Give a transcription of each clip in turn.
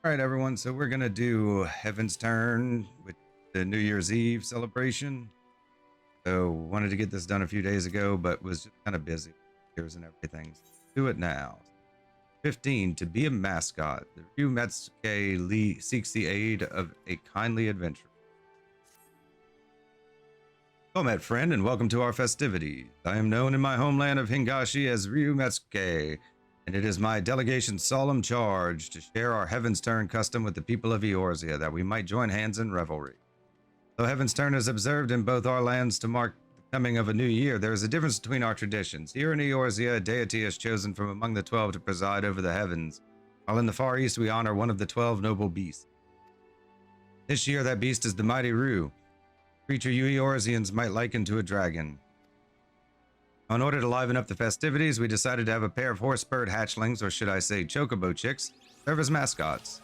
All right, everyone. So we're gonna do Heavensturn with the New Year's Eve celebration. So wanted to get this done a few days ago, but was just kind of busy, years and everything. So do it now. 15 to be a mascot. The Ryu Metsuke Lee seeks the aid of a kindly adventurer. Welcome, friend, and welcome to our festivities. I am known in my homeland of Hingashi as Ryu Metsuke, and it is my delegation's solemn charge to share our Heavensturn custom with the people of Eorzea, that we might join hands in revelry. Though Heavensturn is observed in both our lands to mark the coming of a new year, there is a difference between our traditions. Here in Eorzea, a deity is chosen from among the 12 to preside over the heavens, while in the Far East we honor one of the 12 noble beasts. This year, that beast is the mighty Ryu, creature you Eorzeans might liken to a dragon. In order to liven up the festivities, we decided to have a pair of horsebird hatchlings, or should I say chocobo chicks, serve as mascots.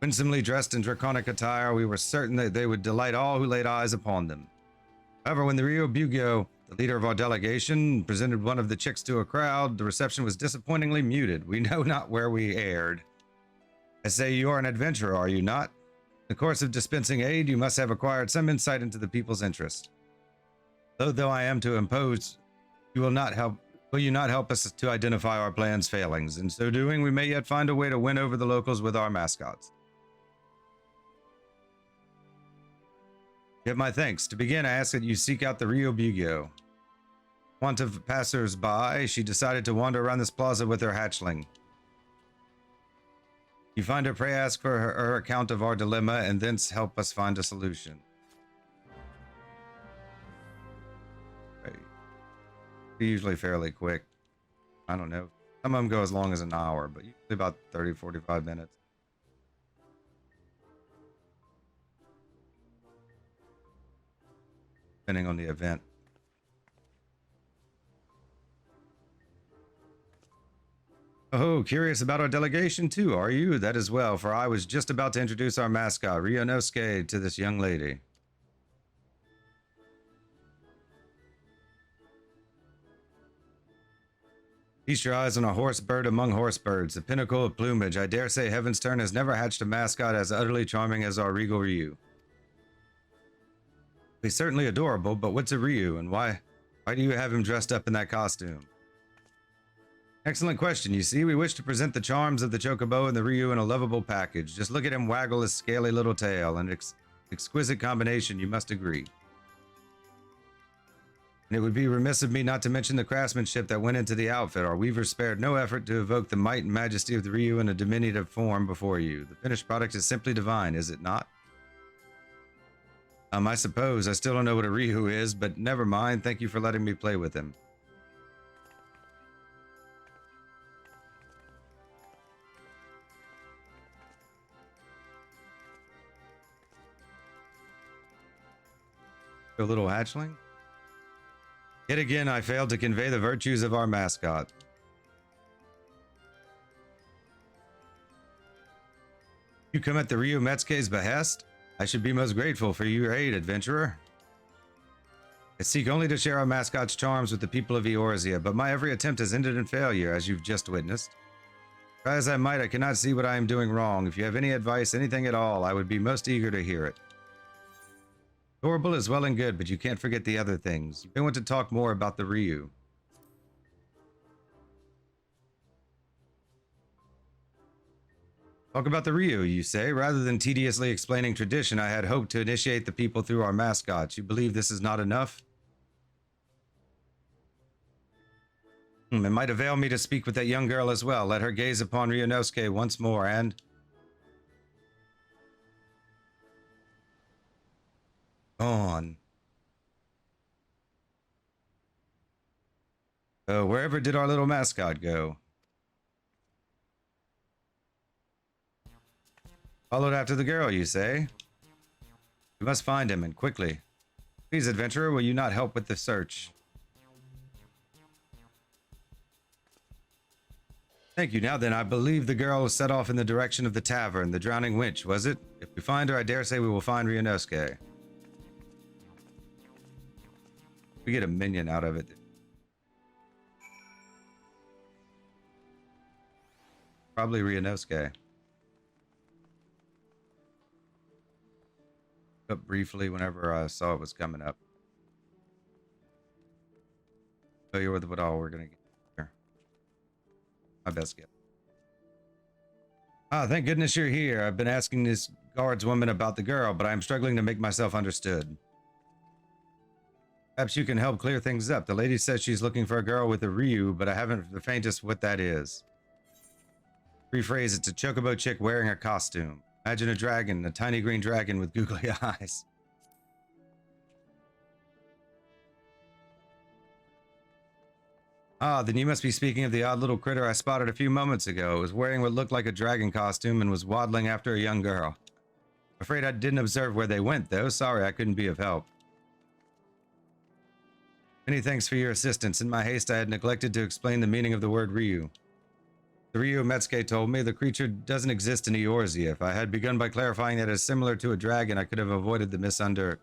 Winsomely dressed in draconic attire, we were certain that they would delight all who laid eyes upon them. However, when the Ryo Bugyo, the leader of our delegation, presented one of the chicks to a crowd, the reception was disappointingly muted. We know not where we erred. I say you are an adventurer, are you not? In the course of dispensing aid, you must have acquired some insight into the people's interest. Though I am to impose, will you not help us to identify our plan's failings? In so doing, we may yet find a way to win over the locals with our mascots. Get my thanks. To begin, I ask that you seek out the Ryo Bugyo. Want of passers-by, she decided to wander around this plaza with her hatchling. You find her, pray ask for her account of our dilemma, and thence help us find a solution. Right. Usually fairly quick. I don't know. Some of them go as long as an hour, but usually about 30, 45 minutes. Depending on the event. Oh, curious about our delegation too, are you? That as well, for I was just about to introduce our mascot, Ryunosuke, to this young lady. Feast your eyes on a horse bird among horse birds, the pinnacle of plumage. I dare say Heavensturn has never hatched a mascot as utterly charming as our regal Ryu. He's certainly adorable, but what's a Ryu, and why do you have him dressed up in that costume? Excellent question. You see, we wish to present the charms of the Chocobo and the Ryu in a lovable package. Just look at him waggle his scaly little tail. An exquisite combination, you must agree. And it would be remiss of me not to mention the craftsmanship that went into the outfit. Our weavers spared no effort to evoke the might and majesty of the Ryu in a diminutive form before you. The finished product is simply divine, is it not? I suppose. I still don't know what a Ryu is, but never mind. Thank you for letting me play with him. A little hatchling? Yet again, I failed to convey the virtues of our mascot. You come at the Ryu Metsuke's behest? I should be most grateful for your aid, adventurer. I seek only to share our mascot's charms with the people of Eorzea, but my every attempt has ended in failure, as you've just witnessed. Try as I might, I cannot see what I am doing wrong. If you have any advice, anything at all, I would be most eager to hear it. Adorable is well and good, but you can't forget the other things. You may want to talk more about the Ryu. Talk about the Ryu, you say? Rather than tediously explaining tradition, I had hoped to initiate the people through our mascots. You believe this is not enough? It might avail me to speak with that young girl as well. Let her gaze upon Ryunosuke once more and... on. So wherever did our little mascot go? Followed after the girl, you say? We must find him, and quickly. Please, adventurer, will you not help with the search? Thank you. Now then, I believe the girl was set off in the direction of the tavern, the Drowning Witch, was it? If we find her, I dare say we will find Ryunosuke. We get a minion out of it. Probably Ryunosuke. up briefly whenever I saw it was coming up. Tell you what all we're gonna get here. My best guess. Ah, thank goodness you're here. I've been asking this guardswoman about the girl, but I'm struggling to make myself understood. Perhaps you can help clear things up. The lady says she's looking for a girl with a Ryu, but I haven't the faintest what that is. Rephrase, it's a chocobo chick wearing a costume. Imagine a dragon, a tiny green dragon with googly eyes. Ah, then you must be speaking of the odd little critter I spotted a few moments ago. It was wearing what looked like a dragon costume and was waddling after a young girl. Afraid I didn't observe where they went, though. Sorry, I couldn't be of help. Many thanks for your assistance. In my haste, I had neglected to explain the meaning of the word Ryu. The Ryu Metsuke told me the creature doesn't exist in Eorzea. If I had begun by clarifying that it is similar to a dragon, I could have avoided the misunder.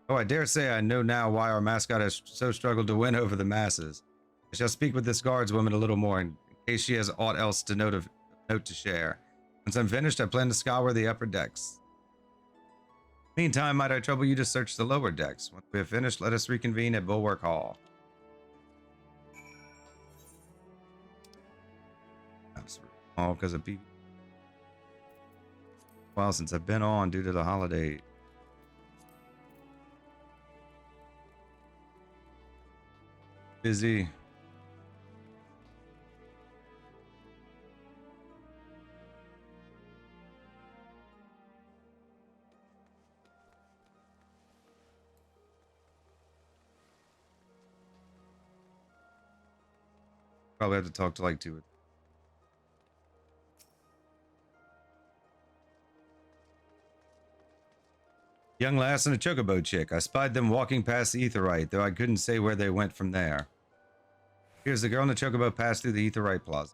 Oh, I dare say I know now why our mascot has so struggled to win over the masses. I shall speak with this guardswoman a little more in case she has aught else to note to share. Once I'm finished, I plan to scour the upper decks. Meantime, might I trouble you to search the lower decks? Once we have finished, let us reconvene at Bulwark Hall. That's all because of people. Well, since I've been on due to the holiday. Busy. Probably have to talk to like two. Young lass and a chocobo chick. I spied them walking past the Aetheryte, though I couldn't say where they went from there. Here's the girl and the chocobo passed through the Aetheryte Plaza.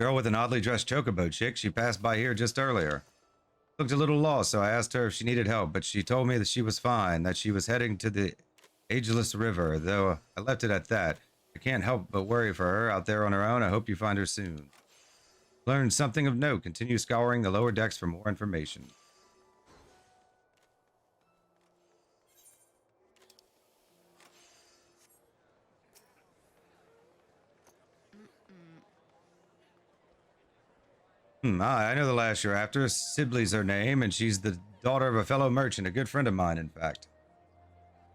Girl with an oddly dressed chocobo chick. She passed by here just earlier. Looked a little lost, so I asked her if she needed help, but she told me that she was fine, that she was heading to the Ageless River, though I left it at that. I can't help but worry for her out there on her own. I hope you find her soon. Learn something of note. Continue scouring the lower decks for more information. I know the lass you're after. Sibley's her name, and she's the daughter of a fellow merchant, a good friend of mine, in fact.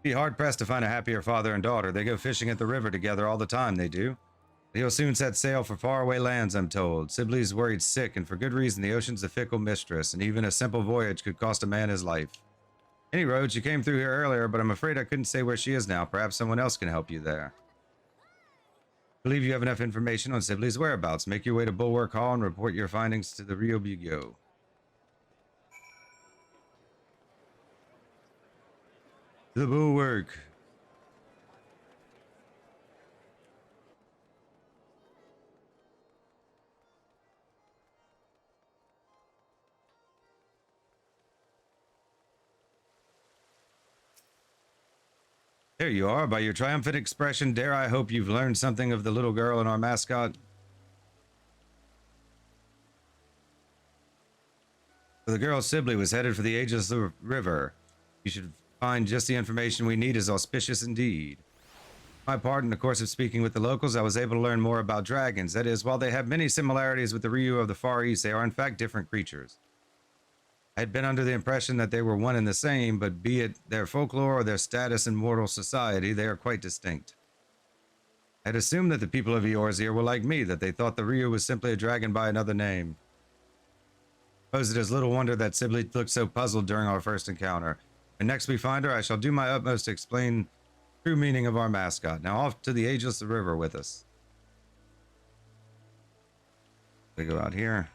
Be hard-pressed to find a happier father and daughter. They go fishing at the river together all the time, they do. He'll soon set sail for faraway lands, I'm told. Sibley's worried sick, and for good reason. The ocean's a fickle mistress, and even a simple voyage could cost a man his life. Any road, she came through here earlier, but I'm afraid I couldn't say where she is now. Perhaps someone else can help you there. I believe you have enough information on Sibley's whereabouts. Make your way to Bulwark Hall and report your findings to the Rio Bugyo. The Bulwark. There you are. By your triumphant expression, dare I hope you've learned something of the little girl and our mascot? The girl Sibley was headed for the Ageless River. You should find just the information we need is auspicious indeed. My part in the course of speaking with the locals, I was able to learn more about dragons. That is, while they have many similarities with the Ryu of the Far East, they are in fact different creatures. I had been under the impression that they were one and the same, but be it their folklore or their status in mortal society, they are quite distinct. I had assumed that the people of Eorzea were like me, that they thought the Ryu was simply a dragon by another name. I suppose it is little wonder that Sibley looked so puzzled during our first encounter. And next we find her, I shall do my utmost to explain the true meaning of our mascot. Now off to the Ageless River with us. We go out here.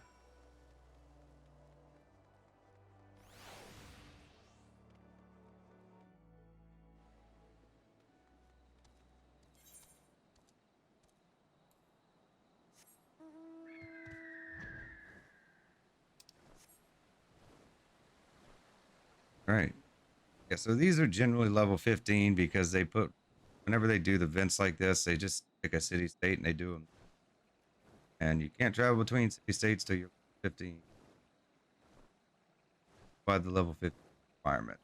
Right. Yeah, so these are generally level 15 because they put, whenever they do the vents like this, they just pick a city state and they do them. And you can't travel between city states till you're 15 by the level 15 requirement.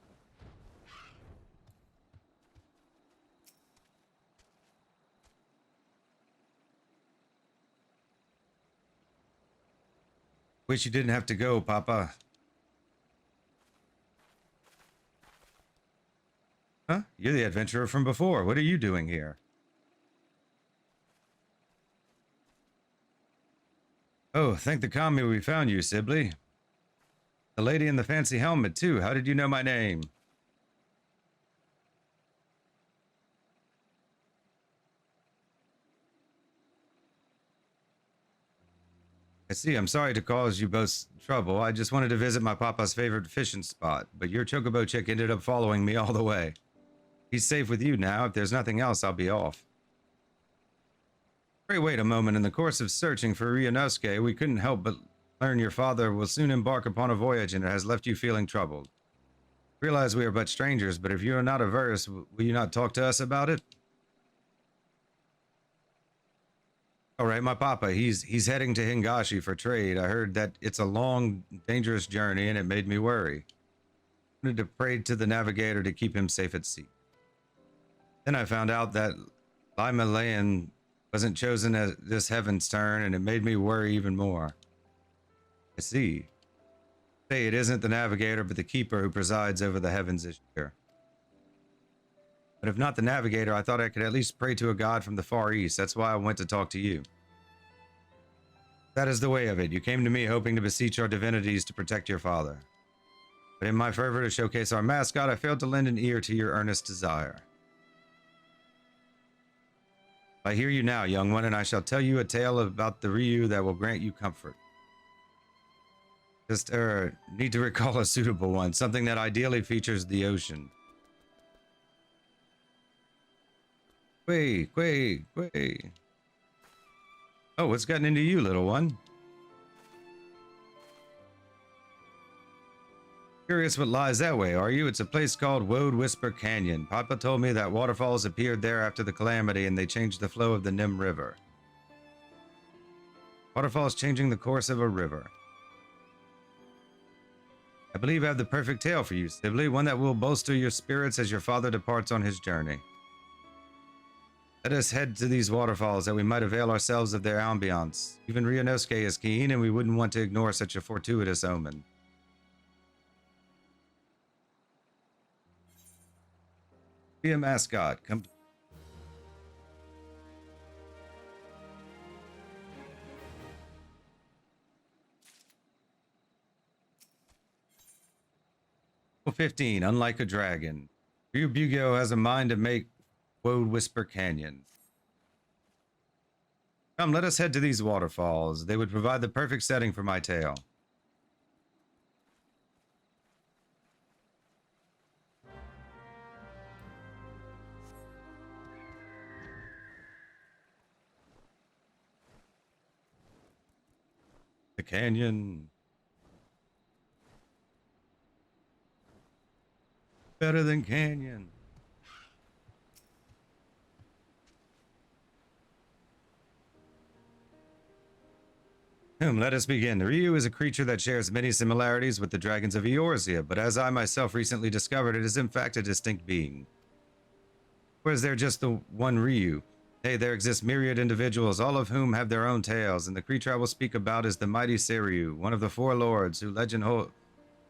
Wish you didn't have to go, Papa. Huh? You're the adventurer from before. What are you doing here? Oh, thank the kami we found you, Sibley. The lady in the fancy helmet, too. How did you know my name? I see. I'm sorry to cause you both trouble. I just wanted to visit my papa's favorite fishing spot, but your chocobo chick ended up following me all the way. He's safe with you now. If there's nothing else, I'll be off. Pray wait a moment. In the course of searching for Ryunosuke, we couldn't help but learn your father will soon embark upon a voyage and it has left you feeling troubled. Realize we are but strangers, but if you are not averse, will you not talk to us about it? All right, my papa, he's heading to Hingashi for trade. I heard that it's a long, dangerous journey, and it made me worry. I wanted to pray to the navigator to keep him safe at sea. Then I found out that Limalayan wasn't chosen as this Heavensturn, and it made me worry even more. I see. Say it isn't the navigator, but the keeper who presides over the heavens this year. But if not the navigator, I thought I could at least pray to a god from the Far East. That's why I went to talk to you. That is the way of it. You came to me hoping to beseech our divinities to protect your father. But in my fervor to showcase our mascot, I failed to lend an ear to your earnest desire. I hear you now, young one, and I shall tell you a tale about the Ryu that will grant you comfort. Just need to recall a suitable one, something that ideally features the ocean. Quay. Oh, what's gotten into you, little one? Curious what lies that way, are you? It's a place called Woad Whisper Canyon. Papa told me that waterfalls appeared there after the calamity and they changed the flow of the Nim River. Waterfalls changing the course of a river. I believe I have the perfect tale for you, Sibley, one that will bolster your spirits as your father departs on his journey. Let us head to these waterfalls that we might avail ourselves of their ambiance. Even Ryunosuke is keen, and we wouldn't want to ignore such a fortuitous omen. Be a mascot. Come. Level 15, unlike a dragon. Ryubugyo has a mind to make Woad Whisper Canyon. Come, let us head to these waterfalls. They would provide the perfect setting for my tale. The canyon. Better than canyon. Let us begin. Ryu is a creature that shares many similarities with the dragons of Eorzea, but as I myself recently discovered, it is in fact a distinct being. Or is there just the one Ryu? Hey, there exist myriad individuals, all of whom have their own tales, and the creature I will speak about is the mighty Seiryu, one of the four lords who legend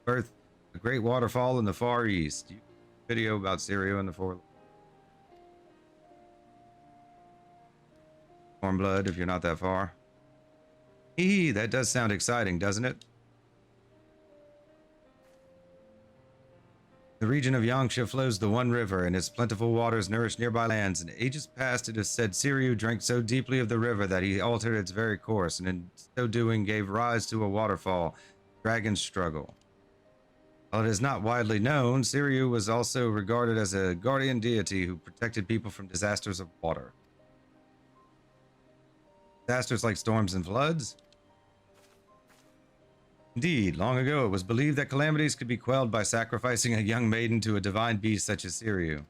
birthed a great waterfall in the Far East. Video about Seiryu and the four. Warm blood, if you're not that far. Hee, that does sound exciting, doesn't it? The region of Yangsha flows the One River, and its plentiful waters nourish nearby lands. In ages past, it is said Seiryu drank so deeply of the river that he altered its very course, and in so doing gave rise to a waterfall, Dragon's Struggle. While it is not widely known, Seiryu was also regarded as a guardian deity who protected people from disasters of water. Disasters like storms and floods? Indeed, long ago it was believed that calamities could be quelled by sacrificing a young maiden to a divine beast such as Siriu.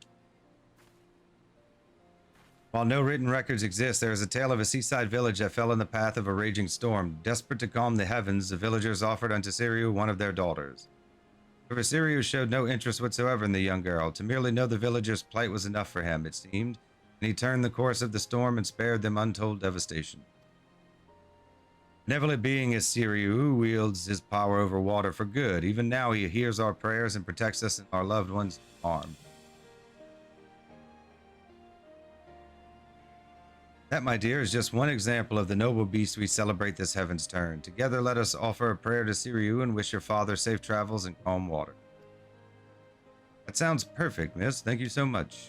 While no written records exist, there is a tale of a seaside village that fell in the path of a raging storm. Desperate to calm the heavens, the villagers offered unto Siriu one of their daughters. However, Siriu showed no interest whatsoever in the young girl. To merely know the villagers' plight was enough for him, it seemed, and he turned the course of the storm and spared them untold devastation. Benevolent being as Siriu wields his power over water for good. Even now he hears our prayers and protects us and our loved ones from harm. That, my dear, is just one example of the noble beast we celebrate this Heavensturn. Together let us offer a prayer to Siriu and wish your father safe travels and calm water. That sounds perfect, miss. Thank you so much.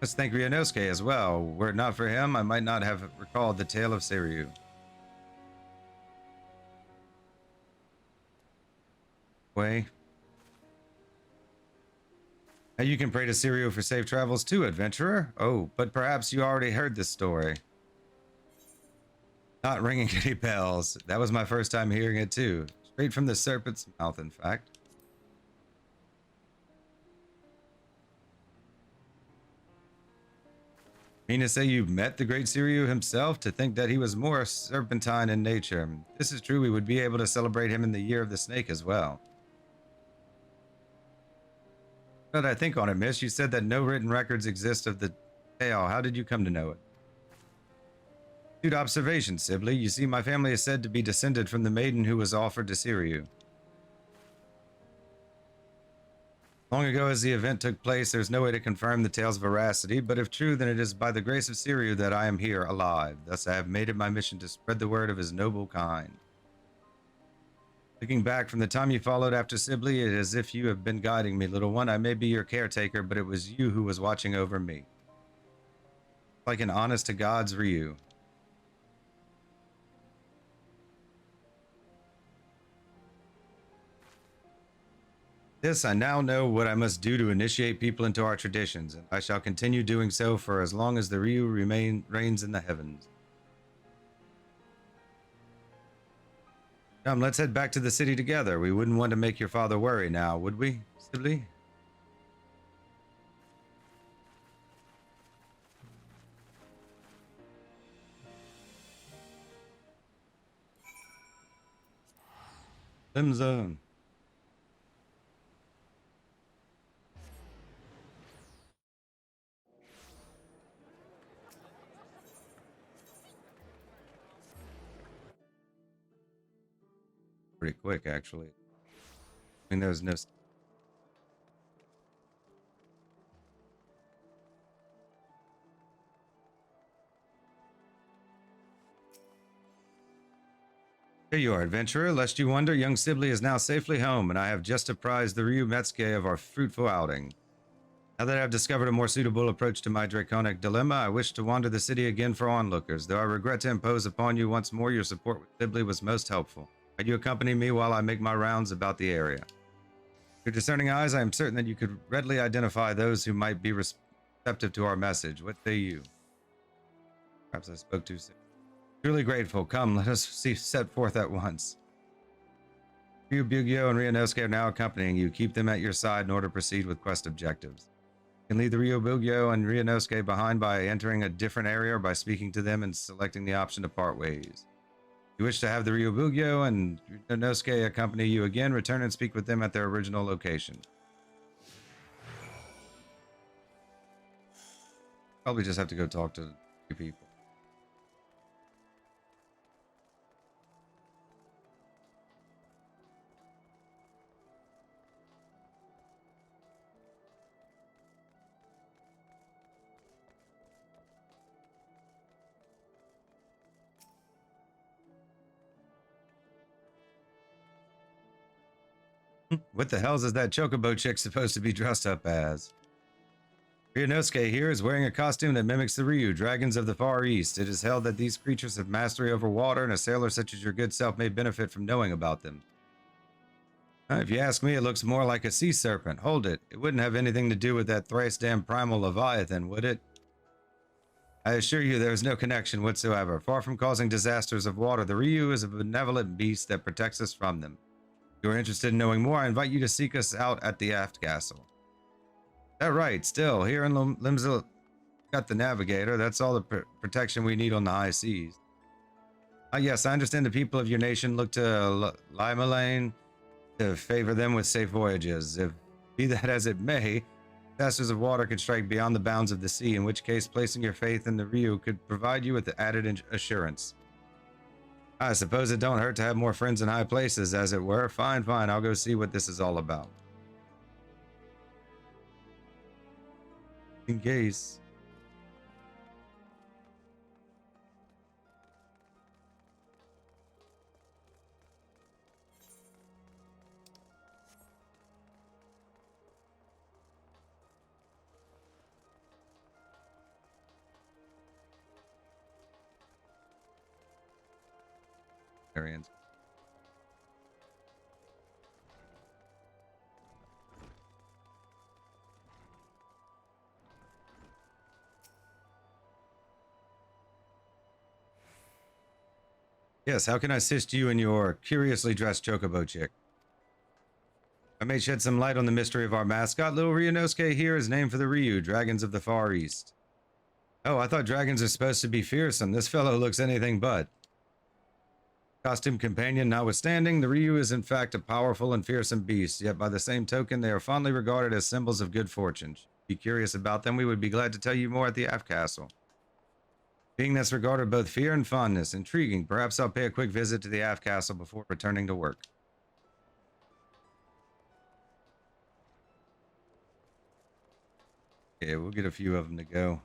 Let's thank Ryunosuke as well. Were it not for him, I might not have recalled the tale of Siriu. Way. Now you can pray to Siriu for safe travels too, adventurer. Oh, but perhaps you already heard this story. Not ringing any bells. That was my first time hearing it too. Straight from the serpent's mouth, in fact. Mean to say you met the great Siriu himself? To think that he was more serpentine in nature. This is true, we would be able to celebrate him in the year of the snake as well. But I think on it, miss, you said that no written records exist of the tale. How did you come to know it? Astute observation, Sibley. You see, my family is said to be descended from the maiden who was offered to Siriu. Long ago as the event took place, there's no way to confirm the tale's veracity, but if true, then it is by the grace of Siriu that I am here, alive. Thus I have made it my mission to spread the word of his noble kind. Looking back from the time you followed after Sibley, it is as if you have been guiding me, little one. I may be your caretaker, but it was you who was watching over me. Like an honest-to-God's Ryu. This, I now know what I must do to initiate people into our traditions, and I shall continue doing so for as long as the Ryu reigns in the heavens. Come, let's head back to the city together. We wouldn't want to make your father worry now, would we, Sibley? Slim Zone. Pretty quick, actually. I mean, there's no... Here you are, adventurer. Lest you wonder, young Sibley is now safely home, and I have just apprised the Ryu Metsuke of our fruitful outing. Now that I have discovered a more suitable approach to my draconic dilemma, I wish to wander the city again for onlookers, though I regret to impose upon you once more. Your support with Sibley was most helpful. Might you accompany me while I make my rounds about the area? With your discerning eyes, I am certain that you could readily identify those who might be receptive to our message. What say you? Perhaps I spoke too soon. Truly grateful. Come, let us set forth at once. Ryu, Bugyo, and Ryunosuke are now accompanying you. Keep them at your side in order to proceed with quest objectives. You can leave the Ryu, Bugyo, and Ryunosuke behind by entering a different area or by speaking to them and selecting the option to part ways. If you wish to have the Ryu, Bugyo, and Ryunosuke accompany you again, return and speak with them at their original location. Probably just have to go talk to a few people. What the hell is that chocobo chick supposed to be dressed up as? Ryunosuke here is wearing a costume that mimics the Ryu, dragons of the Far East. It is held that these creatures have mastery over water, and a sailor such as your good self may benefit from knowing about them. If you ask me, it looks more like a sea serpent. Hold it. It wouldn't have anything to do with that thrice damned primal Leviathan, would it? I assure you there is no connection whatsoever. Far from causing disasters of water, the Ryu is a benevolent beast that protects us from them. If you are interested in knowing more, I invite you to seek us out at the aft castle. That right, still, here in Limsa, got the navigator. That's all the protection we need on the high seas. Yes, I understand the people of your nation look to Limalane to favor them with safe voyages. If be that as it may, disasters of water could strike beyond the bounds of the sea, in which case placing your faith in the Ryu could provide you with the added assurance. I suppose it don't hurt to have more friends in high places, as it were. Fine, I'll go see what this is all about. In case. Arians. Yes, how can I assist you and your curiously dressed chocobo chick? I may shed some light on the mystery of our mascot. Little Ryunosuke here is named for the Ryu, dragons of the Far East. Oh, I thought dragons are supposed to be fearsome. This fellow looks anything but. Costume companion notwithstanding, the Ryu is in fact a powerful and fearsome beast, yet by the same token they are fondly regarded as symbols of good fortune. If you be curious about them, we would be glad to tell you more at the aft castle. Being that's regarded both fear and fondness, intriguing. Perhaps I'll pay a quick visit to the aft castle before returning to work. Yeah, we'll get a few of them to go.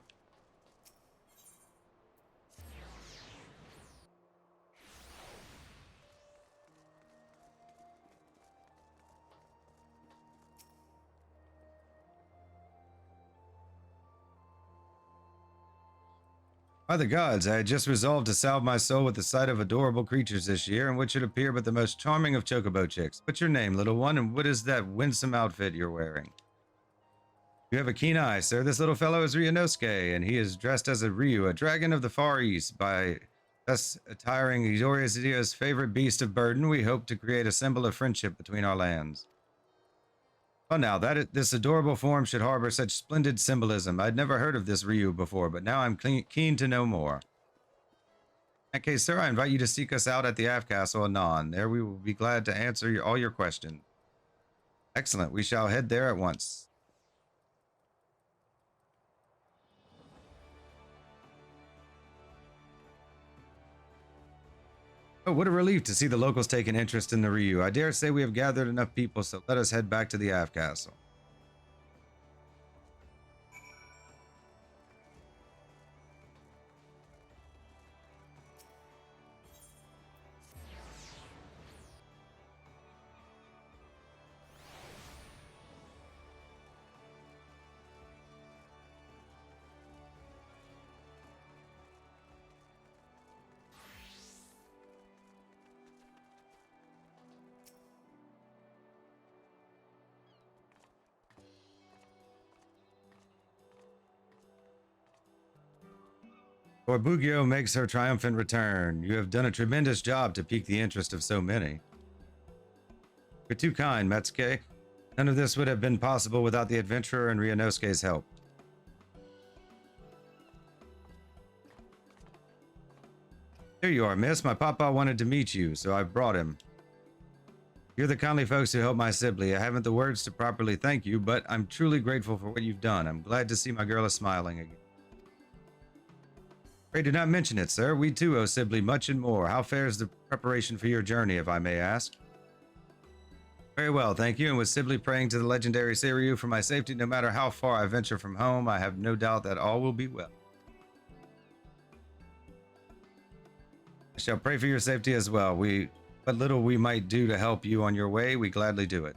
By the gods, I had just resolved to salve my soul with the sight of adorable creatures this year, in which should appear but the most charming of chocobo chicks. What's your name, little one, and what is that winsome outfit you're wearing? You have a keen eye, sir. This little fellow is Ryunosuke, and he is dressed as a Ryu, a dragon of the Far East. By thus attiring Eorzea's favorite beast of burden, we hope to create a symbol of friendship between our lands. Well, now, this adorable form should harbor such splendid symbolism. I'd never heard of this Ryu before, but now I'm keen to know more. In that case, sir, I invite you to seek us out at the aft castle anon. There we will be glad to answer all your questions. Excellent. We shall head there at once. Oh, what a relief to see the locals take an interest in the Ryu. I dare say we have gathered enough people, so let us head back to the aft castle. Orbugio makes her triumphant return. You have done a tremendous job to pique the interest of so many. You're too kind, Metsuke. None of this would have been possible without the adventurer and Ryunosuke's help. Here you are, miss. My papa wanted to meet you, so I brought him. You're the kindly folks who helped my sibling. I haven't the words to properly thank you, but I'm truly grateful for what you've done. I'm glad to see my girl is smiling again. Pray do not mention it, sir. We too owe Sibley much and more. How fares the preparation for your journey, if I may ask? Very well, thank you. And with Sibley praying to the legendary Seiryu for my safety, no matter how far I venture from home, I have no doubt that all will be well. I shall pray for your safety as well. What little we might do to help you on your way, we gladly do it.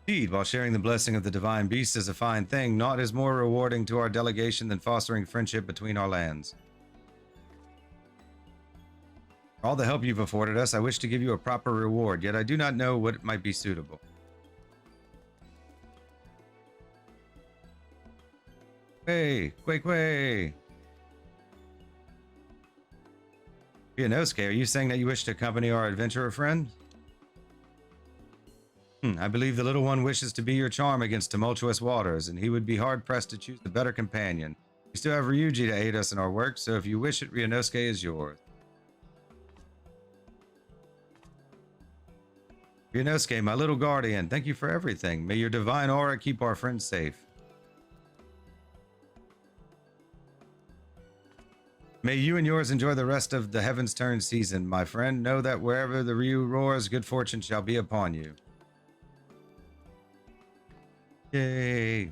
Indeed, while sharing the blessing of the divine beast is a fine thing, naught is more rewarding to our delegation than fostering friendship between our lands. For all the help you've afforded us, I wish to give you a proper reward, yet I do not know what might be suitable. Hey, Quay. Ryunosuke, are you saying that you wish to accompany our adventurer friend? I believe the little one wishes to be your charm against tumultuous waters, and he would be hard-pressed to choose a better companion. We still have Ryuji to aid us in our work, so if you wish it, Ryunosuke is yours. Ryunosuke, my little guardian, thank you for everything. May your divine aura keep our friends safe. May you and yours enjoy the rest of the Heavensturn season, my friend. Know that wherever the Ryu roars, good fortune shall be upon you. Yay.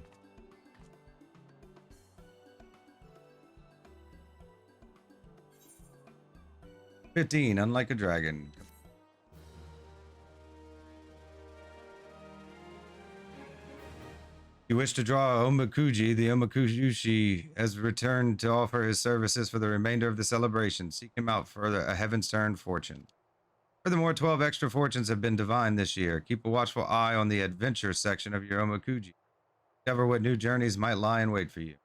$15, unlike a dragon. You wish to draw Omakuji, the Omakujushi has returned to offer his services for the remainder of the celebration. Seek him out for a Heavensturn fortune. Furthermore, 12 extra fortunes have been divined this year. Keep a watchful eye on the adventure section of your Omakuji. Discover what new journeys might lie in wait for you.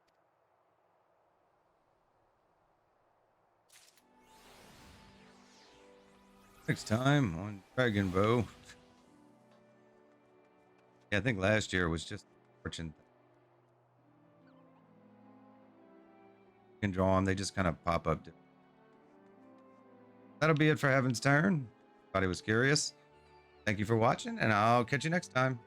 Next time on Dragon Bow. Yeah, I think last year was just fortune. You can draw them, they just kind of pop up. That'll be it for Heavensturn. Thought he was curious. Thank you for watching, and I'll catch you next time.